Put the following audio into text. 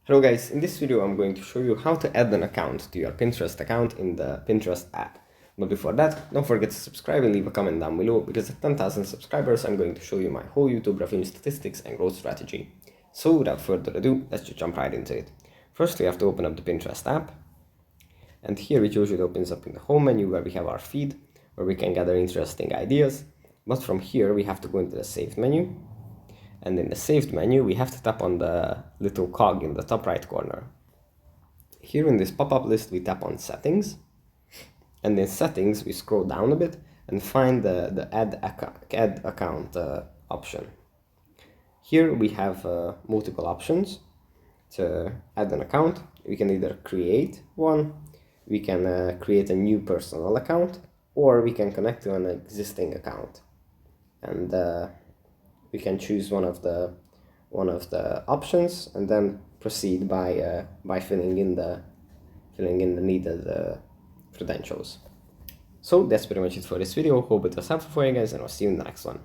Hello guys, in this video I'm going to show you how to add an account to your Pinterest account in the Pinterest app. But before that, don't forget to subscribe and leave a comment down below, because at 10,000 subscribers I'm going to show you my whole YouTube revenue statistics and growth strategy. So without further ado, let's just jump right into it. First we have to open up the Pinterest app, and here it usually opens up in the home menu where we have our feed, where we can gather interesting ideas. But from here we have to go into the saved menu. And in the saved menu, we have to tap on the little cog in the top right corner. Here in this pop-up list, we tap on settings. And in settings, we scroll down a bit and find the add account option. Here we have multiple options to add an account. We can either create one, we can create a new personal account, or we can connect to an existing account. And we can choose one of the options and then proceed by filling in the needed credentials. So that's pretty much it for this video. Hope it was helpful for you guys, and I'll see you in the next one.